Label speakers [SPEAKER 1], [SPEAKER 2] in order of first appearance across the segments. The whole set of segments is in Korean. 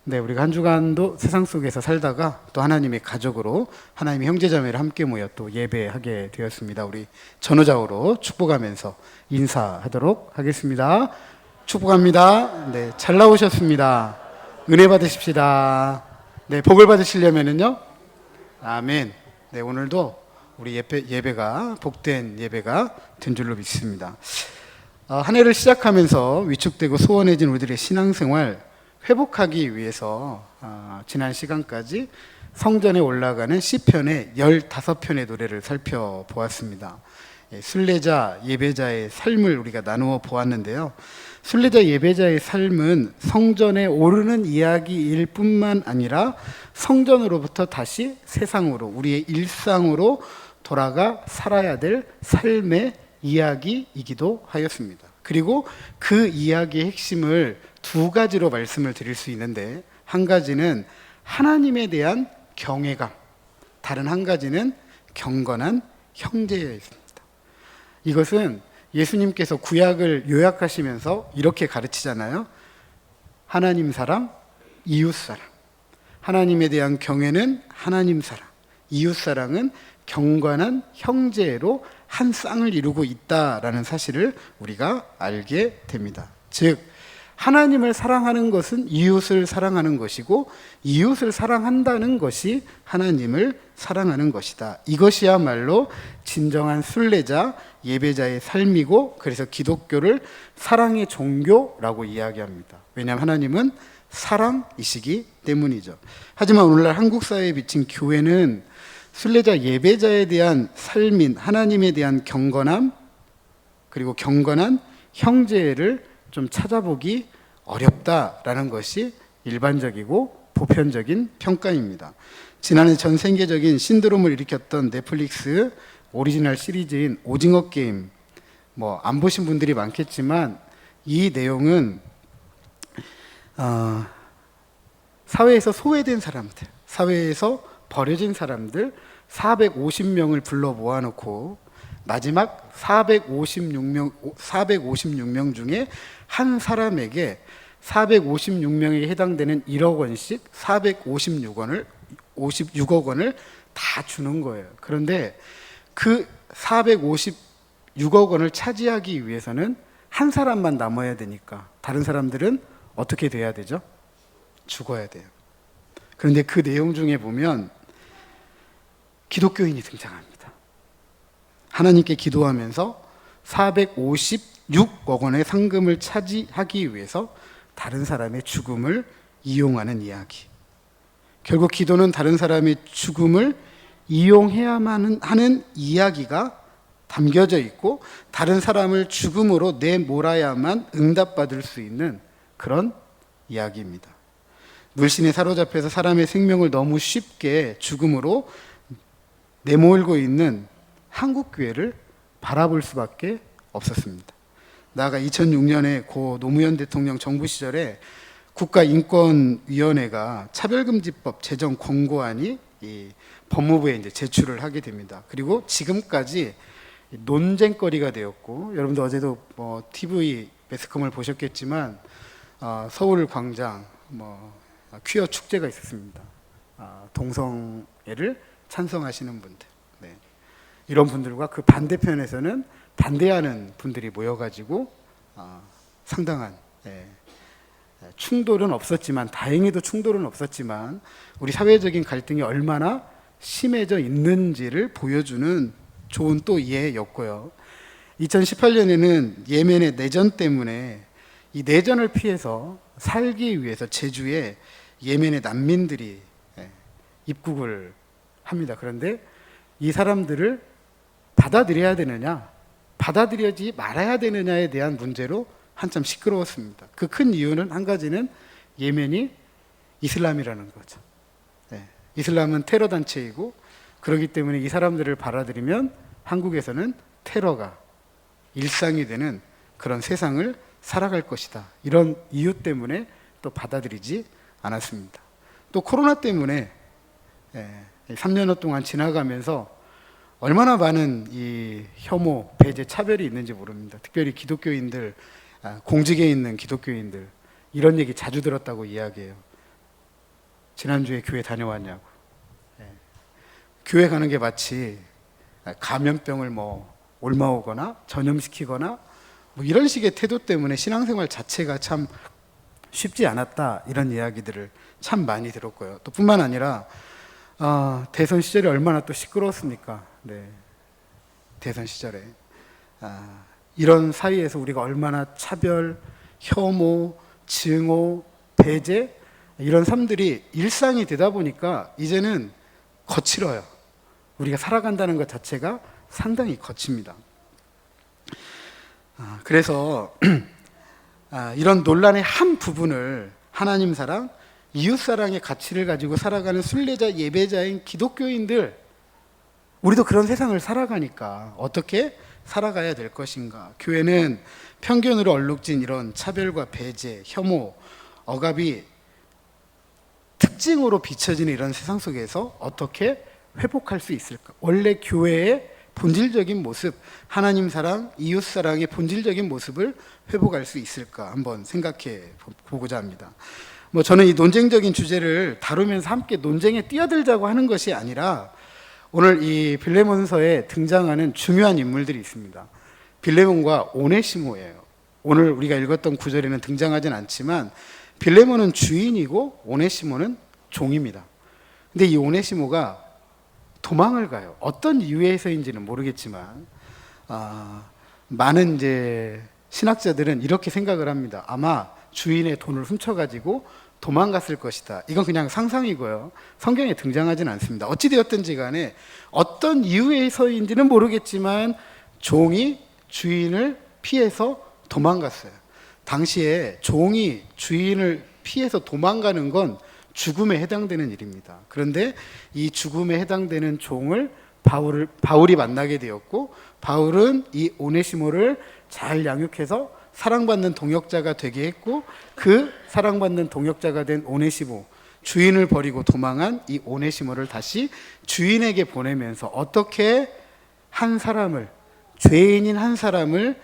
[SPEAKER 1] 네, 우리가 한 주간도 세상 속에서 살다가 또 하나님의 가족으로 하나님의 형제자매를 함께 모여 또 예배하게 되었습니다. 우리 전후좌우로 축복하면서 인사하도록 하겠습니다. 축복합니다. 네, 잘 나오셨습니다. 은혜 받으십시다. 네, 복을 받으시려면은요. 아멘. 네, 오늘도 우리 예배가 복된 예배가 된 줄로 믿습니다. 한 해를 시작하면서 위축되고 소원해진 우리들의 신앙생활 회복하기 위해서 지난 시간까지 성전에 올라가는 시편의 15편의 노래를 살펴보았습니다. 순례자, 예배자의 삶을 우리가 나누어 보았는데요. 순례자, 예배자의 삶은 성전에 오르는 이야기일 뿐만 아니라 성전으로부터 다시 세상으로, 우리의 일상으로 돌아가 살아야 될 삶의 이야기이기도 하였습니다. 그리고 그 이야기의 핵심을 두 가지로 말씀을 드릴 수 있는데, 한 가지는 하나님에 대한 경외감, 다른 한 가지는 경건한 형제였습니다. 이것은 예수님께서 구약을 요약하시면서 이렇게 가르치잖아요. 하나님 사랑, 이웃 사랑. 하나님에 대한 경외는 하나님 사랑, 이웃 사랑은 경건한 형제로 한 쌍을 이루고 있다라는 사실을 우리가 알게 됩니다. 즉, 하나님을 사랑하는 것은 이웃을 사랑하는 것이고, 이웃을 사랑한다는 것이 하나님을 사랑하는 것이다. 이것이야말로 진정한 순례자, 예배자의 삶이고, 그래서 기독교를 사랑의 종교라고 이야기합니다. 왜냐하면 하나님은 사랑이시기 때문이죠. 하지만 오늘날 한국 사회에 비친 교회는 순례자, 예배자에 대한 삶인 하나님에 대한 경건함, 그리고 경건한 형제를 좀 찾아보기 어렵다라는 것이 일반적이고 보편적인 평가입니다. 지난해 전 세계적인 신드롬을 일으켰던 넷플릭스 오리지널 시리즈인 오징어 게임, 안 보신 분들이 많겠지만 이 내용은 사회에서 소외된 사람들, 사회에서 버려진 사람들 450명을 불러 모아놓고 마지막 456명 중에 한 사람에게 456명에게 해당되는 1억 원씩 456억 원을 다 주는 거예요. 그런데 그 456억 원을 차지하기 위해서는 한 사람만 남아야 되니까 다른 사람들은 어떻게 돼야 되죠? 죽어야 돼요. 그런데 그 내용 중에 보면 기독교인이 등장합니다. 하나님께 기도하면서 456억 원의 상금을 차지하기 위해서 다른 사람의 죽음을 이용하는 이야기. 결국 기도는 다른 사람의 죽음을 이용해야만 하는 이야기가 담겨져 있고, 다른 사람을 죽음으로 내몰아야만 응답받을 수 있는 그런 이야기입니다. 물신에 사로잡혀서 사람의 생명을 너무 쉽게 죽음으로 내몰고 있는 한국 교회를 바라볼 수밖에 없었습니다. 나아가 2006년에 고 노무현 대통령 정부 시절에 국가인권위원회가 차별금지법 제정 권고안이 이 법무부에 이제 제출을 하게 됩니다. 그리고 지금까지 논쟁거리가 되었고, 여러분들 어제도 TV 매스컴을 보셨겠지만 서울 광장 퀴어 축제가 있었습니다. 동성애를 찬성하시는 분들, 네. 이런 분들과 그 반대편에서는 반대하는 분들이 모여가지고 상당한 충돌은 없었지만, 다행히도 충돌은 없었지만 우리 사회적인 갈등이 얼마나 심해져 있는지를 보여주는 좋은 또 예였고요. 2018년에는 예멘의 내전 때문에 이 내전을 피해서 살기 위해서 제주에 예멘의 난민들이 입국을 합니다. 그런데 이 사람들을 받아들여야 되느냐, 받아들여지 말아야 되느냐에 대한 문제로 한참 시끄러웠습니다. 그 큰 이유는 한 가지는 예멘이 이슬람이라는 거죠. 이슬람은 테러 단체이고, 그렇기 때문에 이 사람들을 받아들이면 한국에서는 테러가 일상이 되는 그런 세상을 살아갈 것이다. 이런 이유 때문에 또 받아들이지 않았습니다. 또 코로나 때문에 3년여 동안 지나가면서 얼마나 많은 이 혐오, 배제, 차별이 있는지 모릅니다. 특별히 기독교인들, 공직에 있는 기독교인들, 이런 얘기 자주 들었다고 이야기해요. 지난주에 교회 다녀왔냐고. 예. 교회 가는 게 마치 감염병을 뭐 옮아오거나 전염시키거나 뭐 이런 식의 태도 때문에 신앙생활 자체가 참 쉽지 않았다, 이런 이야기들을 참 많이 들었고요. 또 뿐만 아니라 대선 시절에 얼마나 또 시끄러웠습니까? 네. 대선 시절에 이런 사이에서 우리가 얼마나 차별, 혐오, 증오, 배제, 이런 삶들이 일상이 되다 보니까 이제는 거칠어요. 우리가 살아간다는 것 자체가 상당히 거칩니다. 그래서 이런 논란의 한 부분을 하나님 사랑, 이웃 사랑의 가치를 가지고 살아가는 순례자, 예배자인 기독교인들, 우리도 그런 세상을 살아가니까 어떻게 살아가야 될 것인가. 교회는 편견으로 얼룩진 이런 차별과 배제, 혐오, 억압이 특징으로 비춰지는 이런 세상 속에서 어떻게 회복할 수 있을까? 원래 교회의 본질적인 모습, 하나님 사랑, 이웃 사랑의 본질적인 모습을 회복할 수 있을까? 한번 생각해 보고자 합니다. 저는 이 논쟁적인 주제를 다루면서 함께 논쟁에 뛰어들자고 하는 것이 아니라, 오늘 이 빌레몬서에 등장하는 중요한 인물들이 있습니다. 빌레몬과 오네시모예요. 오늘 우리가 읽었던 구절에는 등장하진 않지만 빌레몬은 주인이고 오네시모는 종입니다. 근데 이 오네시모가 도망을 가요. 어떤 이유에서인지는 모르겠지만 많은 이제 신학자들은 이렇게 생각을 합니다. 아마 주인의 돈을 훔쳐가지고 도망갔을 것이다. 이건 그냥 상상이고요. 성경에 등장하진 않습니다. 어찌되었든지 간에 어떤 이유에서인지는 모르겠지만 종이 주인을 피해서 도망갔어요. 당시에 종이 주인을 피해서 도망가는 건 죽음에 해당되는 일입니다. 그런데 이 죽음에 해당되는 종을 바울이 만나게 되었고, 바울은 이 오네시모를 잘 양육해서 사랑받는 동역자가 되게 했고, 그 사랑받는 동역자가 된 오네시모, 주인을 버리고 도망한 이 오네시모를 다시 주인에게 보내면서 어떻게 한 사람을, 죄인인 한 사람을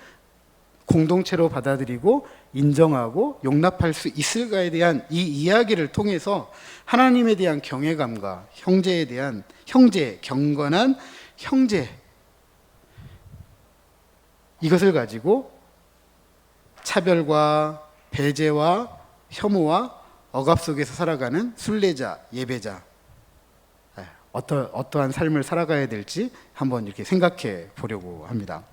[SPEAKER 1] 공동체로 받아들이고 인정하고 용납할 수 있을까에 대한 이 이야기를 통해서 하나님에 대한 경외감과 형제에 대한 경건한 형제, 이것을 가지고 차별과 배제와 혐오와 억압 속에서 살아가는 순례자, 예배자, 어떠한 삶을 살아가야 될지 한번 이렇게 생각해 보려고 합니다.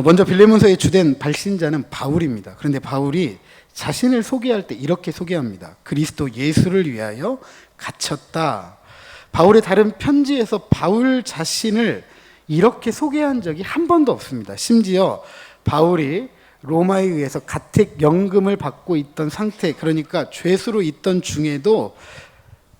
[SPEAKER 1] 먼저 빌레몬서의 주된 발신자는 바울입니다. 그런데 바울이 자신을 소개할 때 이렇게 소개합니다. 그리스도 예수를 위하여 갇혔다. 바울의 다른 편지에서 바울 자신을 이렇게 소개한 적이 한 번도 없습니다. 심지어 바울이 로마에 의해서 가택연금을 받고 있던 상태, 그러니까 죄수로 있던 중에도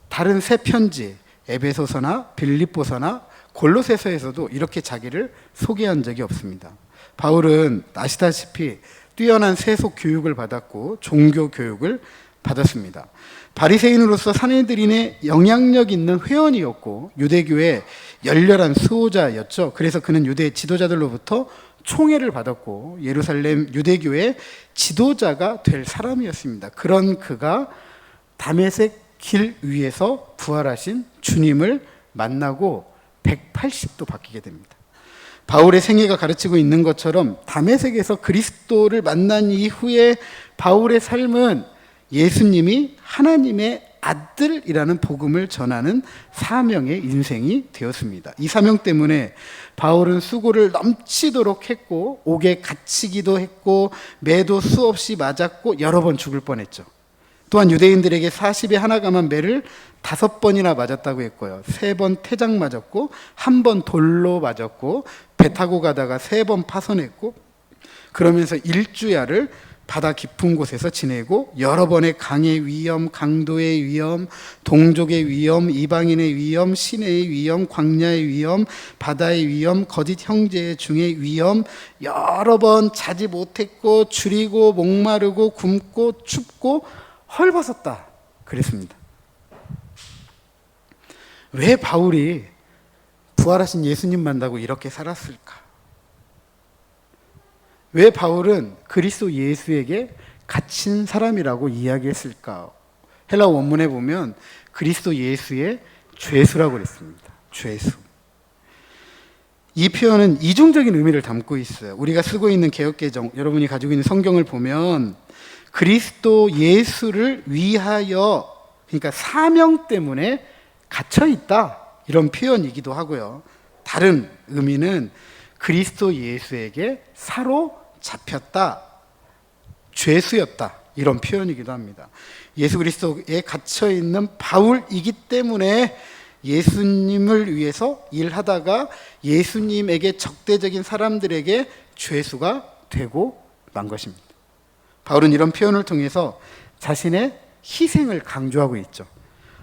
[SPEAKER 1] 다른 세 편지, 에베소서나 빌립보서나 골로새서에서도 이렇게 자기를 소개한 적이 없습니다. 바울은 아시다시피 뛰어난 세속 교육을 받았고 종교 교육을 받았습니다. 바리새인으로서 사내들인의 영향력 있는 회원이었고 유대교의 열렬한 수호자였죠. 그래서 그는 유대 지도자들로부터 총애를 받았고 예루살렘 유대교의 지도자가 될 사람이었습니다. 그런 그가 다메섹 길 위에서 부활하신 주님을 만나고 180도 바뀌게 됩니다. 바울의 생애가 가르치고 있는 것처럼 다메섹에서 그리스도를 만난 이후에 바울의 삶은 예수님이 하나님의 아들이라는 복음을 전하는 사명의 인생이 되었습니다. 이 사명 때문에 바울은 수고를 넘치도록 했고 옥에 갇히기도 했고 매도 수없이 맞았고 여러 번 죽을 뻔했죠. 또한 유대인들에게 40에 하나 감한 매를 5번이나 맞았다고 했고요. 3번 태장 맞았고 1번 돌로 맞았고 배 타고 가다가 3번 파손했고 그러면서 일주야를 바다 깊은 곳에서 지내고 여러 번의 강의 위험, 강도의 위험, 동족의 위험, 이방인의 위험, 시내의 위험, 광야의 위험, 바다의 위험, 거짓 형제 중의 위험 여러 번 자지 못했고 줄이고 목마르고 굶고 춥고 헐벗었다 그랬습니다. 왜 바울이 부활하신 예수님 만나고 이렇게 살았을까? 왜 바울은 그리스도 예수에게 갇힌 사람이라고 이야기했을까? 헬라 원문에 보면 그리스도 예수의 죄수라고 그랬습니다. 죄수. 이 표현은 이중적인 의미를 담고 있어요. 우리가 쓰고 있는 개역개정, 여러분이 가지고 있는 성경을 보면 그리스도 예수를 위하여, 그러니까 사명 때문에 갇혀 있다, 이런 표현이기도 하고요. 다른 의미는 그리스도 예수에게 사로잡혔다, 죄수였다, 이런 표현이기도 합니다. 예수 그리스도에 갇혀 있는 바울이기 때문에 예수님을 위해서 일하다가 예수님에게 적대적인 사람들에게 죄수가 되고 만 것입니다. 바울은 이런 표현을 통해서 자신의 희생을 강조하고 있죠.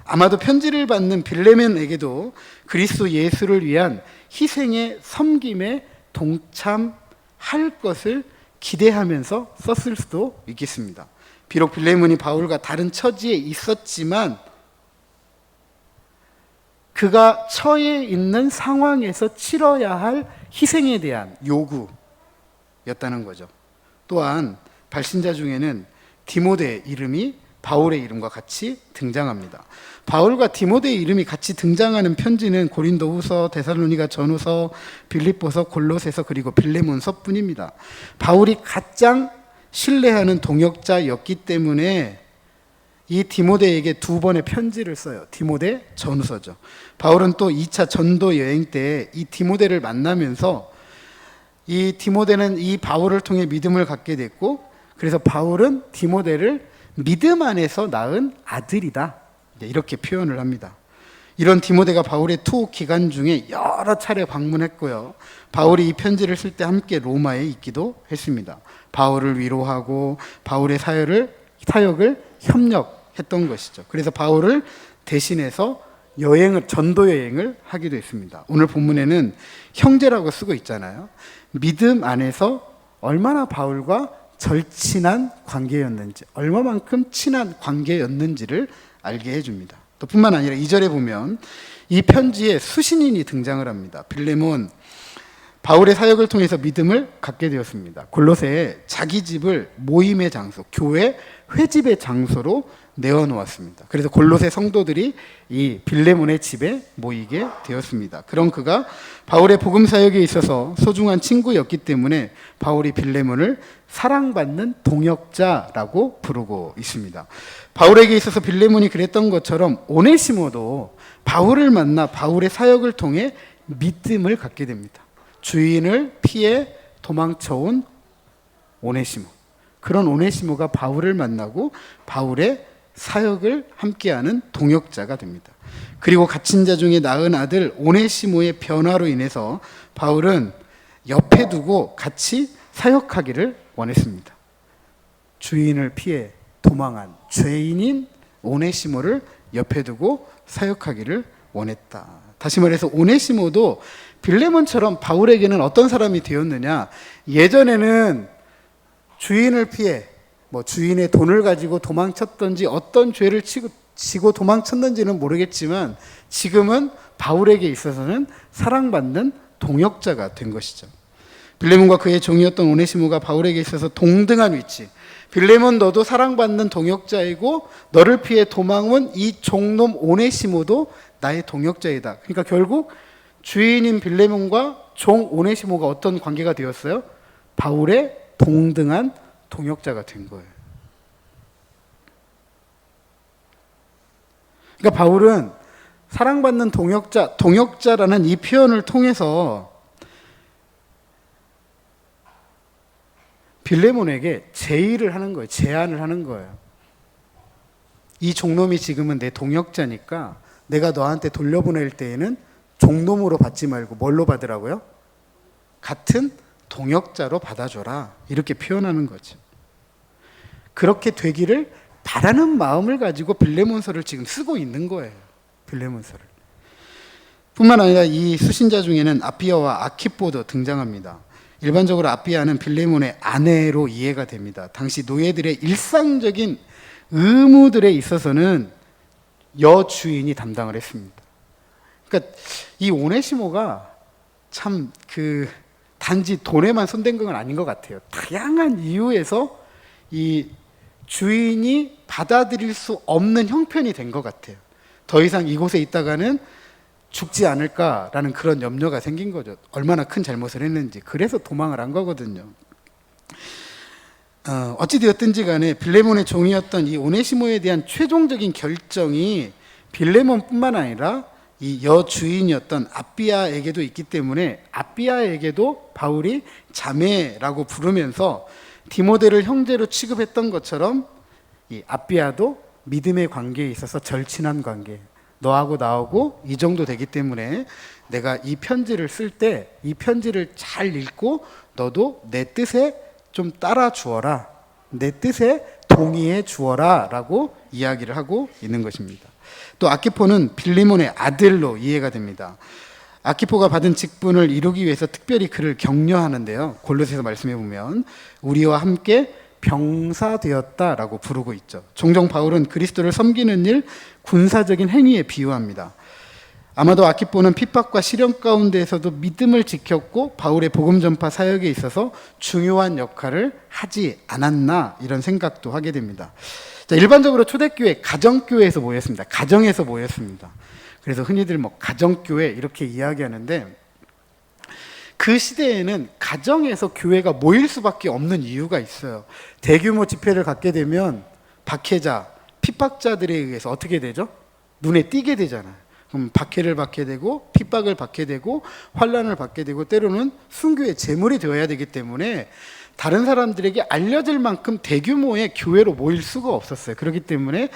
[SPEAKER 1] 아마도 편지를 받는 빌레몬에게도 그리스도 예수를 위한 희생의 섬김에 동참할 것을 기대하면서 썼을 수도 있겠습니다. 비록 빌레몬이 바울과 다른 처지에 있었지만 그가 처해 있는 상황에서 치러야 할 희생에 대한 요구였다는 거죠. 또한 발신자 중에는 디모데의 이름이 바울의 이름과 같이 등장합니다. 바울과 디모데의 이름이 같이 등장하는 편지는 고린도후서, 데살로니가 전후서, 빌립보서, 골로새서, 그리고 빌레몬서뿐입니다. 바울이 가장 신뢰하는 동역자였기 때문에 이 디모데에게 2번의 편지를 써요. 디모데 전후서죠. 바울은 또 2차 전도 여행 때 이 디모데를 만나면서 이 디모데는 이 바울을 통해 믿음을 갖게 됐고, 그래서 바울은 디모데를 믿음 안에서 낳은 아들이다, 이렇게 표현을 합니다. 이런 디모데가 바울의 투옥 기간 중에 여러 차례 방문했고요. 바울이 이 편지를 쓸 때 함께 로마에 있기도 했습니다. 바울을 위로하고 바울의 사역을 협력했던 것이죠. 그래서 바울을 대신해서 전도 여행을 하기도 했습니다. 오늘 본문에는 형제라고 쓰고 있잖아요. 믿음 안에서 얼마나 바울과 절친한 관계였는지, 얼마만큼 친한 관계였는지를 알게 해줍니다. 또 뿐만 아니라 2절에 보면 이 편지에 수신인이 등장을 합니다. 빌레몬, 바울의 사역을 통해서 믿음을 갖게 되었습니다. 골로새에 자기 집을 모임의 장소, 교회 회집의 장소로 내어놓았습니다. 그래서 골로새 성도들이 이 빌레몬의 집에 모이게 되었습니다. 그런 그가 바울의 복음 사역에 있어서 소중한 친구였기 때문에 바울이 빌레몬을 사랑받는 동역자라고 부르고 있습니다. 바울에게 있어서 빌레몬이 그랬던 것처럼 오네시모도 바울을 만나 바울의 사역을 통해 믿음을 갖게 됩니다. 주인을 피해 도망쳐온 오네시모, 그런 오네시모가 바울을 만나고 바울의 사역을 함께하는 동역자가 됩니다. 그리고 갇힌 자 중에 낳은 아들 오네시모의 변화로 인해서 바울은 옆에 두고 같이 사역하기를 원했습니다. 주인을 피해 도망한 죄인인 오네시모를 옆에 두고 사역하기를 원했다. 다시 말해서 오네시모도 빌레몬처럼 바울에게는 어떤 사람이 되었느냐, 예전에는 주인을 피해 주인의 돈을 가지고 도망쳤던지 어떤 죄를 지고 도망쳤는지는 모르겠지만 지금은 바울에게 있어서는 사랑받는 동역자가 된 것이죠. 빌레몬과 그의 종이었던 오네시모가 바울에게 있어서 동등한 위치, 빌레몬 너도 사랑받는 동역자이고 너를 피해 도망온 이 종놈 오네시모도 나의 동역자이다. 그러니까 결국 주인인 빌레몬과 종 오네시모가 어떤 관계가 되었어요? 바울의 동등한 동역자가 된 거예요. 그러니까 바울은 사랑받는 동역자라는 이 표현을 통해서 빌레몬에게 제의를 하는 거예요. 제안을 하는 거예요. 이 종놈이 지금은 내 동역자니까 내가 너한테 돌려보낼 때에는 종놈으로 받지 말고 뭘로 받으라고요? 같은 동역자로 받아줘라, 이렇게 표현하는 거죠. 그렇게 되기를 바라는 마음을 가지고 빌레몬서를 지금 쓰고 있는 거예요. 빌레몬서를. 뿐만 아니라 이 수신자 중에는 아피아와 아키포도 등장합니다. 일반적으로 아피아는 빌레몬의 아내로 이해가 됩니다. 당시 노예들의 일상적인 의무들에 있어서는 여주인이 담당을 했습니다. 그러니까 이 오네시모가 참 단지 돈에만 손댄 건 아닌 것 같아요. 다양한 이유에서 이 주인이 받아들일 수 없는 형편이 된 것 같아요. 더 이상 이곳에 있다가는 죽지 않을까라는 그런 염려가 생긴 거죠. 얼마나 큰 잘못을 했는지. 그래서 도망을 한 거거든요. 어찌되었든지 간에 빌레몬의 종이었던 이 오네시모에 대한 최종적인 결정이 빌레몬뿐만 아니라 이 여주인이었던 아비아에게도 있기 때문에 아비아에게도 바울이 자매라고 부르면서 디모데를 형제로 취급했던 것처럼 이 아비아도 믿음의 관계에 있어서 절친한 관계, 너하고 나하고 이 정도 되기 때문에 내가 이 편지를 쓸 때 이 편지를 잘 읽고 너도 내 뜻에 좀 따라 주어라, 내 뜻에 동의해 주어라 라고 이야기를 하고 있는 것입니다. 또 아키포는 빌레몬의 아들로 이해가 됩니다. 아키포가 받은 직분을 이루기 위해서 특별히 그를 격려하는데요. 골로새서 말씀해 보면 우리와 함께 병사되었다라고 부르고 있죠. 종종 바울은 그리스도를 섬기는 일, 군사적인 행위에 비유합니다. 아마도 아키포는 핍박과 시련 가운데에서도 믿음을 지켰고 바울의 복음 전파 사역에 있어서 중요한 역할을 하지 않았나 이런 생각도 하게 됩니다. 자, 일반적으로 초대교회 가정교회에서 모였습니다. 가정에서 모였습니다. 그래서 흔히들 뭐 가정교회 이렇게 이야기하는데 그 시대에는 가정에서 교회가 모일 수밖에 없는 이유가 있어요. 대규모 집회를 갖게 되면 박해자, 핍박자들에 의해서 어떻게 되죠? 눈에 띄게 되잖아요. 그럼 박해를 받게 되고 핍박을 받게 되고 환난을 받게 되고 때로는 순교의 제물이 되어야 되기 때문에 다른 사람들에게 알려질 만큼 대규모의 교회로 모일 수가 없었어요. 그렇기 때문에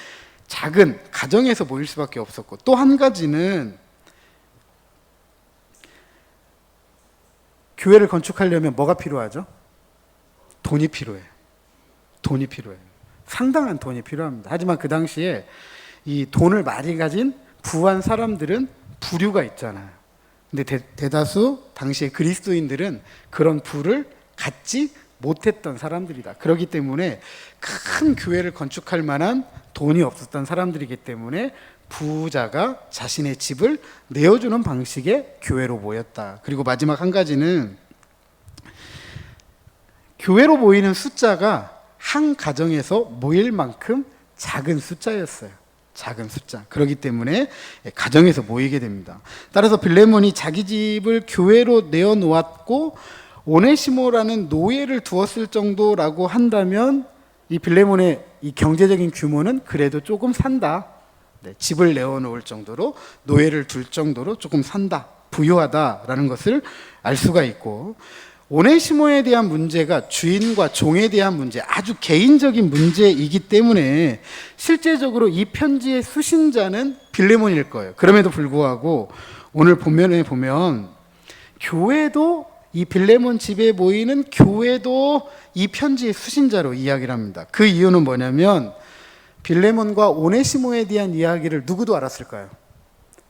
[SPEAKER 1] 작은 가정에서 모일 수밖에 없었고 또 한 가지는 교회를 건축하려면 뭐가 필요하죠? 돈이 필요해요. 돈이 필요해요. 상당한 돈이 필요합니다. 하지만 그 당시에 이 돈을 많이 가진 부한 사람들은 부류가 있잖아요. 근데 대다수 당시에 그리스도인들은 그런 부를 갖지 못했던 사람들이다. 그렇기 때문에 큰 교회를 건축할 만한 돈이 없었던 사람들이기 때문에 부자가 자신의 집을 내어주는 방식의 교회로 모였다. 그리고 마지막 한 가지는 교회로 모이는 숫자가 한 가정에서 모일 만큼 작은 숫자였어요. 작은 숫자. 그렇기 때문에 가정에서 모이게 됩니다. 따라서 빌레몬이 자기 집을 교회로 내어놓았고 오네시모라는 노예를 두었을 정도라고 한다면 이 빌레몬의 이 경제적인 규모는 그래도 조금 산다. 네, 집을 내어놓을 정도로 노예를 둘 정도로 조금 산다. 부유하다라는 것을 알 수가 있고 오네시모에 대한 문제가 주인과 종에 대한 문제, 아주 개인적인 문제이기 때문에 실제적으로 이 편지의 수신자는 빌레몬일 거예요. 그럼에도 불구하고 오늘 본면에 보면 교회도 이 빌레몬 집에 모이는 교회도 이 편지의 수신자로 이야기를 합니다. 그 이유는 뭐냐면 빌레몬과 오네시모에 대한 이야기를 누구도 알았을까요?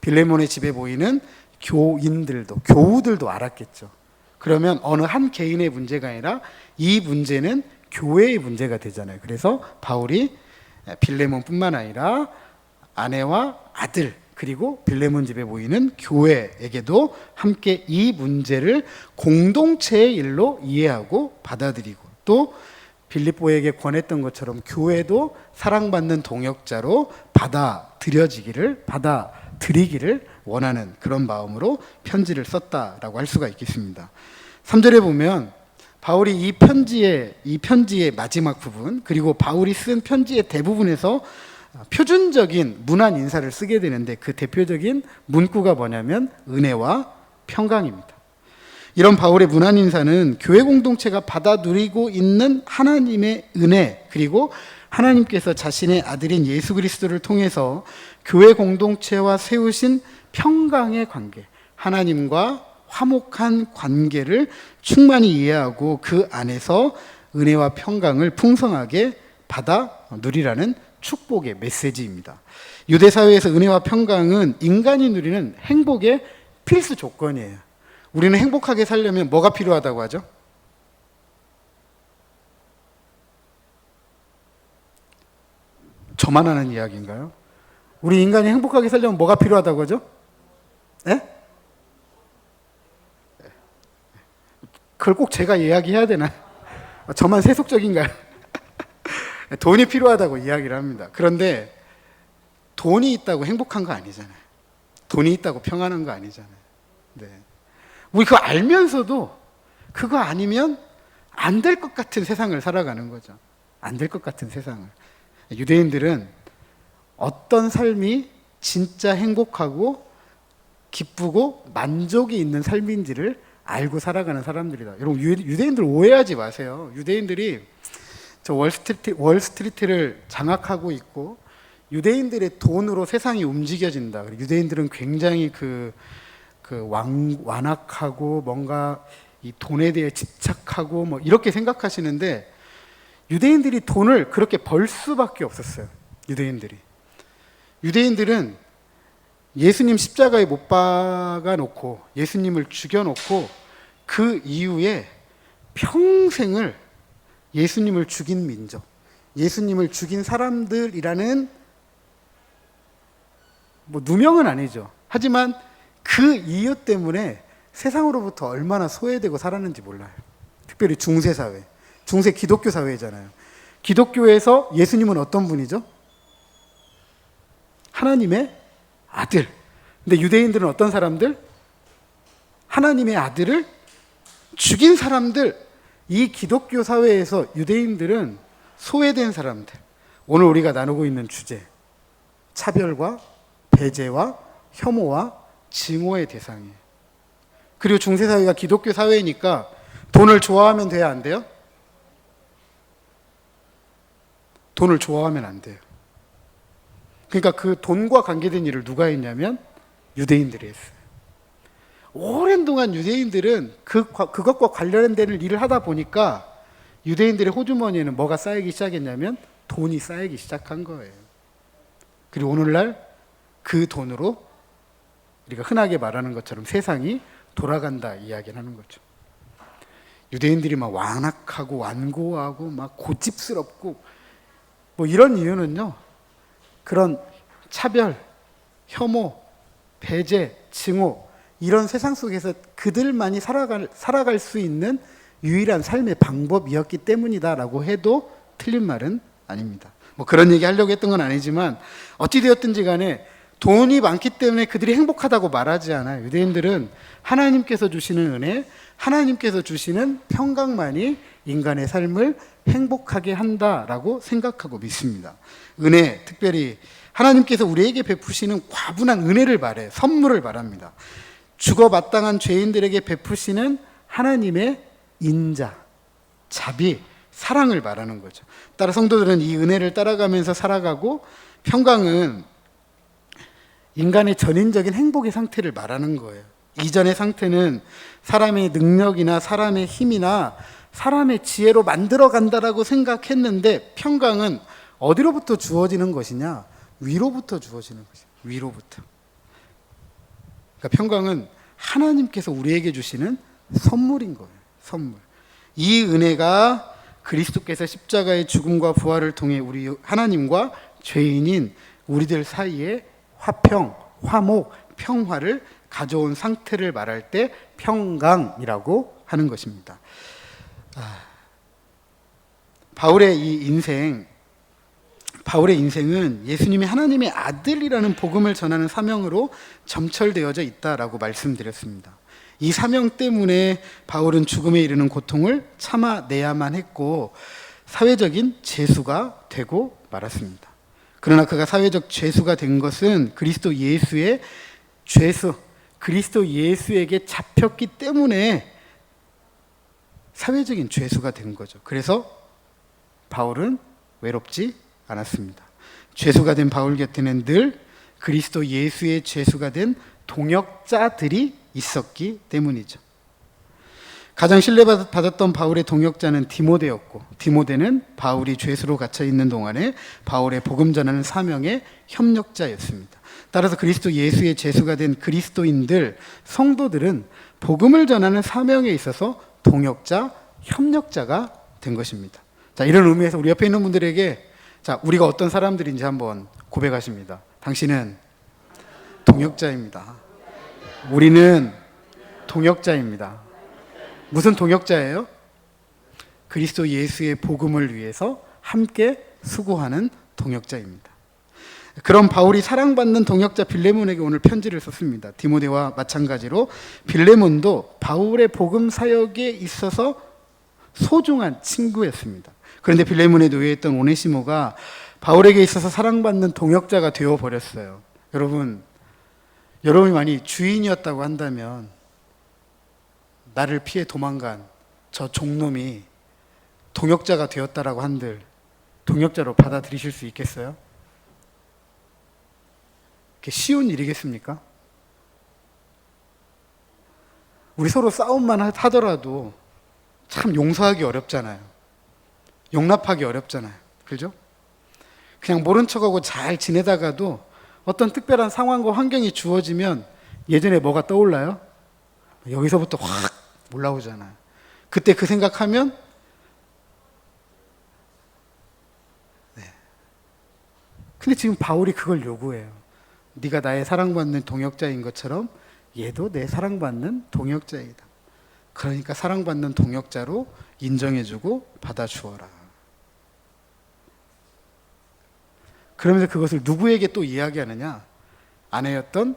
[SPEAKER 1] 빌레몬의 집에 모이는 교인들도, 교우들도 알았겠죠. 그러면 어느 한 개인의 문제가 아니라 이 문제는 교회의 문제가 되잖아요. 그래서 바울이 빌레몬뿐만 아니라 아내와 아들 그리고 빌레몬 집에 모이는 교회에게도 함께 이 문제를 공동체의 일로 이해하고 받아들이고 또 빌립보에게 권했던 것처럼 교회도 사랑받는 동역자로 받아들이기를 원하는 그런 마음으로 편지를 썼다라고 할 수가 있겠습니다. 3절에 보면 바울이 이 편지의 마지막 부분 그리고 바울이 쓴 편지의 대부분에서 표준적인 문안 인사를 쓰게 되는데 그 대표적인 문구가 뭐냐면 은혜와 평강입니다. 이런 바울의 문안 인사는 교회 공동체가 받아 누리고 있는 하나님의 은혜 그리고 하나님께서 자신의 아들인 예수 그리스도를 통해서 교회 공동체와 세우신 평강의 관계, 하나님과 화목한 관계를 충만히 이해하고 그 안에서 은혜와 평강을 풍성하게 받아 누리라는 축복의 메시지입니다. 유대 사회에서 은혜와 평강은 인간이 누리는 행복의 필수 조건이에요. 우리는 행복하게 살려면 뭐가 필요하다고 하죠? 저만 하는 이야기인가요? 우리 인간이 행복하게 살려면 뭐가 필요하다고 하죠? 네? 그걸 꼭 제가 이야기해야 되나요? 저만 세속적인가요? 돈이 필요하다고 이야기를 합니다. 그런데 돈이 있다고 행복한 거 아니잖아요. 돈이 있다고 평안한 거 아니잖아요. 네. 우리 그거 알면서도 그거 아니면 안 될 것 같은 세상을 살아가는 거죠. 안 될 것 같은 세상을. 유대인들은 어떤 삶이 진짜 행복하고 기쁘고 만족이 있는 삶인지를 알고 살아가는 사람들이다. 여러분, 유대인들 오해하지 마세요. 유대인들이 저 월스트리트를 장악하고 있고 유대인들의 돈으로 세상이 움직여진다. 유대인들은 굉장히 완악하고 뭔가 이 돈에 대해 집착하고 뭐 이렇게 생각하시는데, 유대인들이 돈을 그렇게 벌 수밖에 없었어요. 유대인들은 예수님 십자가에 못 박아 놓고 예수님을 죽여 놓고 그 이후에 평생을 예수님을 죽인 민족, 예수님을 죽인 사람들이라는 뭐 누명은 아니죠. 하지만 그 이유 때문에 세상으로부터 얼마나 소외되고 살았는지 몰라요. 특별히 중세 사회, 중세 기독교 사회잖아요. 기독교에서 예수님은 어떤 분이죠? 하나님의 아들. 근데 유대인들은 어떤 사람들? 하나님의 아들을 죽인 사람들. 이 기독교 사회에서 유대인들은 소외된 사람들. 오늘 우리가 나누고 있는 주제, 차별과 배제와 혐오와 증오의 대상이에요. 그리고 중세 사회가 기독교 사회니까 돈을 좋아하면 돼야 안 돼요? 돈을 좋아하면 안 돼요. 그러니까 그 돈과 관계된 일을 누가 했냐면 유대인들이 했어요. 오랜 동안 유대인들은 그것과 관련된 일을 하다 보니까 유대인들의 호주머니에는 뭐가 쌓이기 시작했냐면 돈이 쌓이기 시작한 거예요. 그리고 오늘날 그 돈으로 우리가 흔하게 말하는 것처럼 세상이 돌아간다 이야기를 하는 거죠. 유대인들이 막 완악하고 완고하고 막 고집스럽고 뭐 이런 이유는요, 그런 차별, 혐오, 배제, 증오, 이런 세상 속에서 그들만이 살아갈 수 있는 유일한 삶의 방법이었기 때문이다라고 해도 틀린 말은 아닙니다. 뭐 그런 얘기 하려고 했던 건 아니지만 어찌되었든지 간에 돈이 많기 때문에 그들이 행복하다고 말하지 않아요. 유대인들은 하나님께서 주시는 은혜, 하나님께서 주시는 평강만이 인간의 삶을 행복하게 한다라고 생각하고 믿습니다. 은혜, 특별히 하나님께서 우리에게 베푸시는 과분한 은혜를 말해, 선물을 말합니다. 죽어 마땅한 죄인들에게 베푸시는 하나님의 인자, 자비, 사랑을 말하는 거죠. 따라 성도들은 이 은혜를 따라가면서 살아가고, 평강은 인간의 전인적인 행복의 상태를 말하는 거예요. 이전의 상태는 사람의 능력이나 사람의 힘이나 사람의 지혜로 만들어 간다라고 생각했는데, 평강은 어디로부터 주어지는 것이냐? 위로부터 주어지는 것이에요. 위로부터. 그러니까 평강은 하나님께서 우리에게 주시는 선물인 거예요. 선물. 이 은혜가 그리스도께서 십자가의 죽음과 부활을 통해 우리 하나님과 죄인인 우리들 사이에 화평, 화목, 평화를 가져온 상태를 말할 때 평강이라고 하는 것입니다. 바울의 인생은 예수님이 하나님의 아들이라는 복음을 전하는 사명으로 점철되어져 있다라고 말씀드렸습니다. 이 사명 때문에 바울은 죽음에 이르는 고통을 참아내야만 했고 사회적인 죄수가 되고 말았습니다. 그러나 그가 사회적 죄수가 된 것은 그리스도 예수의 죄수, 그리스도 예수에게 잡혔기 때문에 사회적인 죄수가 된 거죠. 그래서 바울은 외롭지 않았습니다. 죄수가 된 바울 곁에는 늘 그리스도 예수의 죄수가 된 동역자들이 있었기 때문이죠. 가장 신뢰받았던 바울의 동역자는 디모데였고, 디모데는 바울이 죄수로 갇혀 있는 동안에 바울의 복음 전하는 사명의 협력자였습니다. 따라서 그리스도 예수의 죄수가 된 그리스도인들, 성도들은 복음을 전하는 사명에 있어서 동역자, 협력자가 된 것입니다. 자, 이런 의미에서 우리 옆에 있는 분들에게 우리가 어떤 사람들인지 한번 고백하십니다. 당신은 동역자입니다. 우리는 동역자입니다. 무슨 동역자예요? 그리스도 예수의 복음을 위해서 함께 수고하는 동역자입니다. 그런 바울이 사랑받는 동역자 빌레몬에게 오늘 편지를 썼습니다. 디모데와 마찬가지로 빌레몬도 바울의 복음 사역에 있어서 소중한 친구였습니다. 그런데 빌레몬에 놓여있던 오네시모가 바울에게 있어서 사랑받는 동역자가 되어버렸어요. 여러분이 만약 주인이었다고 한다면 나를 피해 도망간 저 종놈이 동역자가 되었다라고 한들 동역자로 받아들이실 수 있겠어요? 그게 쉬운 일이겠습니까? 우리 서로 싸움만 하더라도 참 용서하기 어렵잖아요. 용납하기 어렵잖아요. 그죠? 그냥 모른 척하고 잘 지내다가도 어떤 특별한 상황과 환경이 주어지면 예전에 뭐가 떠올라요? 여기서부터 확 올라오잖아요. 그때 그 생각하면 근데 지금 바울이 그걸 요구해요. 네가 나의 사랑받는 동역자인 것처럼 얘도 내 사랑받는 동역자이다. 그러니까 사랑받는 동역자로 인정해주고 받아주어라. 그러면서 그것을 누구에게 또 이야기하느냐? 아내였던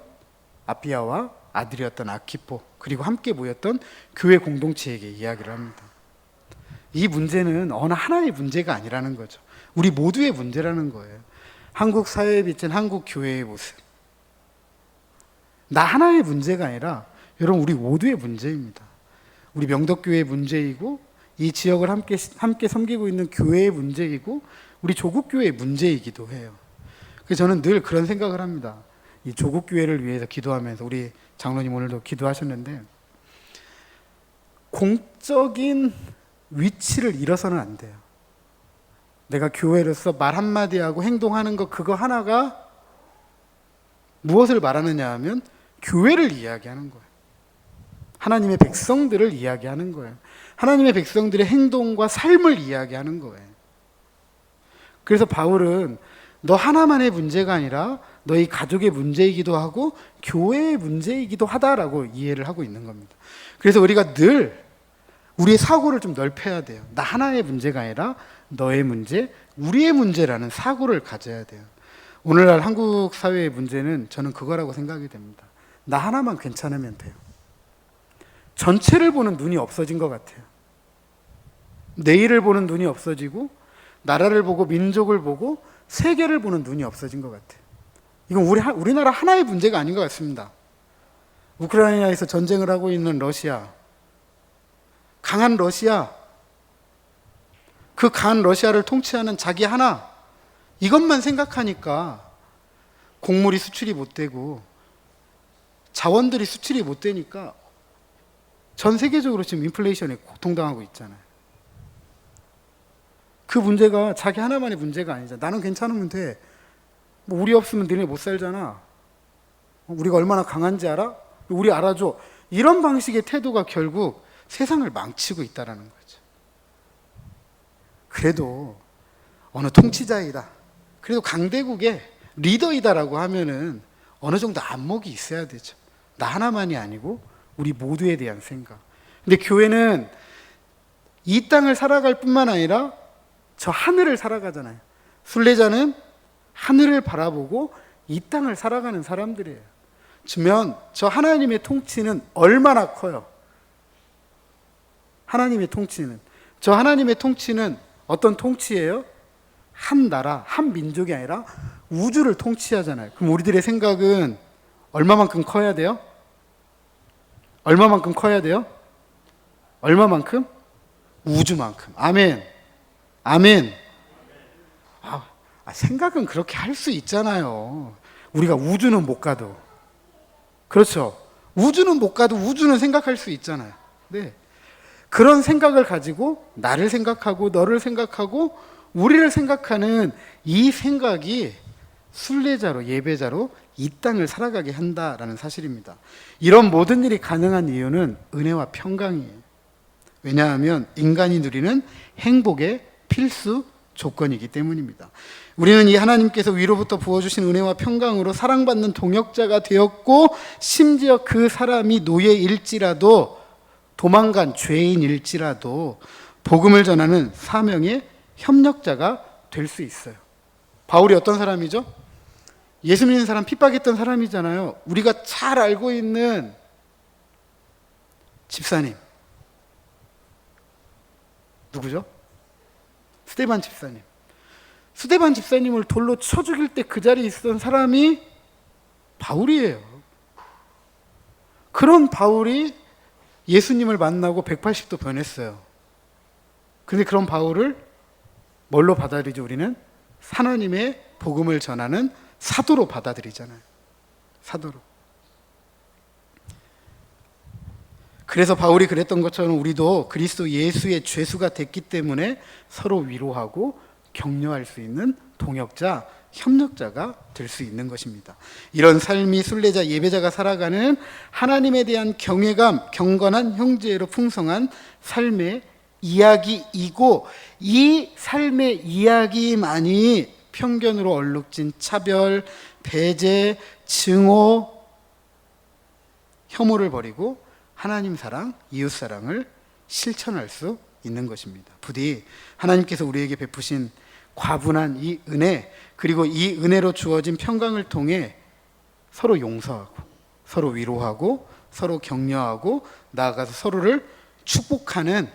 [SPEAKER 1] 아피아와 아들이었던 아키포, 그리고 함께 모였던 교회 공동체에게 이야기를 합니다. 이 문제는 어느 하나의 문제가 아니라는 거죠. 우리 모두의 문제라는 거예요. 한국 사회에 비친 한국 교회의 모습. 나 하나의 문제가 아니라 여러분 우리 모두의 문제입니다. 우리 명덕교회의 문제이고 이 지역을 함께 섬기고 있는 교회의 문제이고 우리 조국교회의 문제이기도 해요. 그래서 저는 늘 그런 생각을 합니다. 이 조국교회를 위해서 기도하면서 우리 장로님 오늘도 기도하셨는데 공적인 위치를 잃어서는 안 돼요. 내가 교회로서 말 한마디 하고 행동하는 것 그거 하나가 무엇을 말하느냐 하면 교회를 이야기하는 거예요. 하나님의 백성들을 이야기하는 거예요. 하나님의 백성들의 행동과 삶을 이야기하는 거예요. 그래서 바울은 너 하나만의 문제가 아니라 너희 가족의 문제이기도 하고 교회의 문제이기도 하다라고 이해를 하고 있는 겁니다. 그래서 우리가 늘 우리의 사고를 좀 넓혀야 돼요. 나 하나의 문제가 아니라 너의 문제, 우리의 문제라는 사고를 가져야 돼요. 오늘날 한국 사회의 문제는 저는 그거라고 생각이 됩니다. 나 하나만 괜찮으면 돼요. 전체를 보는 눈이 없어진 것 같아요. 내일을 보는 눈이 없어지고 나라를 보고 민족을 보고 세계를 보는 눈이 없어진 것 같아요. 이건 우리나라 하나의 문제가 아닌 것 같습니다. 우크라이나에서 전쟁을 하고 있는 러시아, 강한 러시아, 그 강한 러시아를 통치하는 자기 하나, 이것만 생각하니까 곡물이 수출이 못 되고 자원들이 수출이 못 되니까 전 세계적으로 지금 인플레이션에 고통당하고 있잖아요. 그 문제가 자기 하나만의 문제가 아니잖아. 나는 괜찮으면 돼. 뭐 우리 없으면 너네 못 살잖아. 우리가 얼마나 강한지 알아? 우리 알아줘. 이런 방식의 태도가 결국 세상을 망치고 있다는 거죠. 그래도 어느 통치자이다, 그래도 강대국의 리더이다라고 하면은 어느 정도 안목이 있어야 되죠. 나 하나만이 아니고 우리 모두에 대한 생각. 근데 교회는 이 땅을 살아갈 뿐만 아니라 저 하늘을 살아가잖아요. 순례자는 하늘을 바라보고 이 땅을 살아가는 사람들이에요. 주면 저 하나님의 통치는 얼마나 커요. 하나님의 통치는, 저 하나님의 통치는 어떤 통치예요? 한 나라, 한 민족이 아니라 우주를 통치하잖아요. 그럼 우리들의 생각은 얼마만큼 커야 돼요? 얼마만큼 커야 돼요? 얼마만큼? 우주만큼. 아멘. 아멘. 생각은 그렇게 할 수 있잖아요. 우리가 우주는 못 가도. 그렇죠. 우주는 못 가도 우주는 생각할 수 있잖아요. 네. 그런 생각을 가지고 나를 생각하고 너를 생각하고 우리를 생각하는 이 생각이 순례자로, 예배자로 이 땅을 살아가게 한다라는 사실입니다. 이런 모든 일이 가능한 이유는 은혜와 평강이에요. 왜냐하면 인간이 누리는 행복의 필수 조건이기 때문입니다. 우리는 이 하나님께서 위로부터 부어주신 은혜와 평강으로 사랑받는 동역자가 되었고, 심지어 그 사람이 노예일지라도, 도망간 죄인일지라도 복음을 전하는 사명의 협력자가 될 수 있어요. 바울이 어떤 사람이죠? 예수 믿는 사람 핍박했던 사람이잖아요. 우리가 잘 알고 있는 집사님. 누구죠? 스데반 집사님. 스데반 집사님을 돌로 쳐 죽일 때 그 자리에 있었던 사람이 바울이에요. 그런 바울이 예수님을 만나고 180도 변했어요. 근데 그런 바울을 뭘로 받아들이죠? 우리는 하나님의 복음을 전하는 사도로 받아들이잖아요. 사도로. 그래서 바울이 그랬던 것처럼 우리도 그리스도 예수의 죄수가 됐기 때문에 서로 위로하고 격려할 수 있는 동역자, 협력자가 될 수 있는 것입니다. 이런 삶이 순례자, 예배자가 살아가는 하나님에 대한 경외감, 경건한 형제로 풍성한 삶의 이야기이고, 이 삶의 이야기만이 편견으로 얼룩진 차별, 배제, 증오, 혐오를 버리고 하나님 사랑, 이웃 사랑을 실천할 수 있는 것입니다. 부디 하나님께서 우리에게 베푸신 과분한 이 은혜, 그리고 이 은혜로 주어진 평강을 통해 서로 용서하고 서로 위로하고 서로 격려하고 나아가서 서로를 축복하는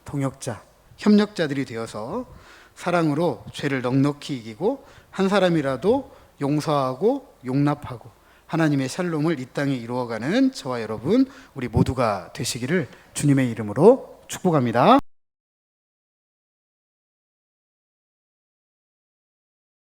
[SPEAKER 1] 동역자, 협력자들이 되어서 사랑으로 죄를 넉넉히 이기고 한 사람이라도 용서하고 용납하고 하나님의 샬롬을 이 땅에 이루어가는 저와 여러분, 우리 모두가 되시기를 주님의 이름으로 축복합니다.